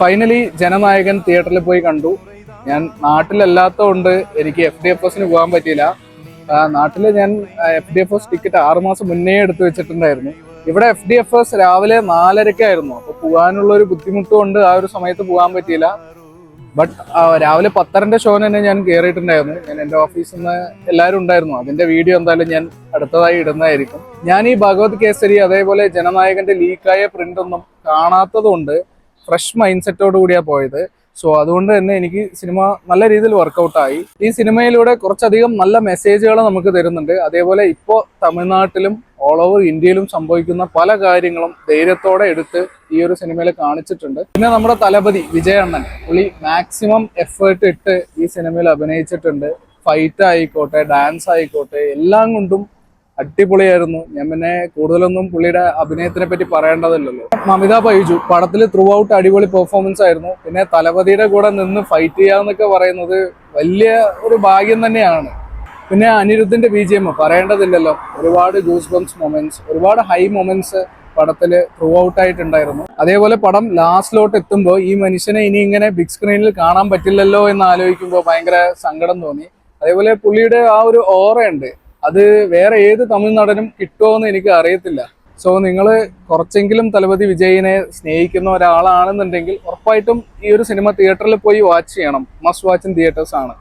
Finally Jananayakan തിയേറ്ററിൽ പോയി കണ്ടു. ഞാൻ നാട്ടിലല്ലാത്തതുകൊണ്ട് എനിക്ക് FDFS പോകാൻ പറ്റിയില്ല. നാട്ടിൽ ഞാൻ FDFS ടിക്കറ്റ് 6 മാസം മുന്നേ എടുത്തു വെച്ചിട്ടുണ്ടായിരുന്നു. ഇവിടെ FDFS രാവിലെ 4:30-ക്കായിരുന്നു. അപ്പോൾ പോകാനുള്ള ഒരു ബുദ്ധിമുട്ട് കൊണ്ട് ആ ഒരു സമയത്ത് പോകാൻ പറ്റിയില്ല. ബട്ട് രാവിലെ 10:30-ന്റെ ഷോന് തന്നെ ഞാൻ കയറിയിട്ടുണ്ടായിരുന്നു. ഞാൻ എൻ്റെ ഓഫീസിൽ നിന്ന് എല്ലാവരും ഉണ്ടായിരുന്നു. അതിന്റെ വീഡിയോ എന്തായാലും ഞാൻ അടുത്തതായി ഇടുന്നതായിരിക്കും. ഞാൻ ഈ ഭഗവത് കേസരി അതേപോലെ ജനനായകന്റെ ലീക്കായ പ്രിന്റ് ഒന്നും കാണാത്തതുകൊണ്ട് ഫ്രഷ് മൈൻഡ് സെറ്റോട് കൂടിയാണ് പോയത്. സോ അതുകൊണ്ട് തന്നെ എനിക്ക് സിനിമ നല്ല രീതിയിൽ വർക്കൗട്ടായി. ഈ സിനിമയിലൂടെ കുറച്ചധികം നല്ല മെസ്സേജുകൾ നമുക്ക് തരുന്നുണ്ട്. അതേപോലെ ഇപ്പോൾ തമിഴ്നാട്ടിലും ഓൾ ഓവർ ഇന്ത്യയിലും സംഭവിക്കുന്ന പല കാര്യങ്ങളും ധൈര്യത്തോടെ എടുത്ത് ഈ ഒരു സിനിമയിൽ കാണിച്ചിട്ടുണ്ട്. പിന്നെ നമ്മുടെ തലപതി വിജയണ്ണൻ, പുള്ളി മാക്സിമം എഫേർട്ട് ഇട്ട് ഈ സിനിമയിൽ അഭിനയിച്ചിട്ടുണ്ട്. ഫൈറ്റ് ആയിക്കോട്ടെ, ഡാൻസ് ആയിക്കോട്ടെ, എല്ലാം കൊണ്ടും അടിപൊളിയായിരുന്നു. ഞാൻ പിന്നെ കൂടുതലൊന്നും പുള്ളിയുടെ അഭിനയത്തിനെ പറ്റി പറയേണ്ടതില്ലല്ലോ. മമിത ബൈജു പടത്തിൽ ത്രൂ ഔട്ട് അടിപൊളി പെർഫോമൻസ് ആയിരുന്നു. പിന്നെ തലപതിയുടെ കൂടെ നിന്ന് ഫൈറ്റ് ചെയ്യാന്നൊക്കെ പറയുന്നത് വലിയ ഒരു ഭാഗ്യം തന്നെയാണ്. പിന്നെ അനിരുദ്ധിന്റെ BGM പറയേണ്ടതില്ലല്ലോ. ഒരുപാട് ഗൂസ് ബംസ് മൊമെന്റ്സ്, ഒരുപാട് ഹൈ മൊമെന്റ്സ് പടത്തിൽ ത്രൂ ഔട്ട് ആയിട്ടുണ്ടായിരുന്നു. അതേപോലെ പടം ലാസ്റ്റിലോട്ട് എത്തുമ്പോൾ ഈ മനുഷ്യനെ ഇനി ഇങ്ങനെ ബിഗ് സ്ക്രീനിൽ കാണാൻ പറ്റില്ലല്ലോ എന്ന് ആലോചിക്കുമ്പോൾ ഭയങ്കര സങ്കടം തോന്നി. അതേപോലെ പുള്ളിയുടെ ആ ഒരു ഓറയുണ്ട്, അത് വേറെ ഏത് തമിഴ് നടനും കിട്ടുമോ എന്ന് എനിക്ക് അറിയത്തില്ല. സോ നിങ്ങൾ കുറച്ചെങ്കിലും തലപതി വിജയിനെ സ്നേഹിക്കുന്ന ഒരാളാണെന്നുണ്ടെങ്കിൽ ഉറപ്പായിട്ടും ഈ ഒരു സിനിമ തിയേറ്ററിൽ പോയി വാച്ച് ചെയ്യണം. മസ്റ്റ് വാച്ച് ഇൻ തിയേറ്റേഴ്സ് ആണ്.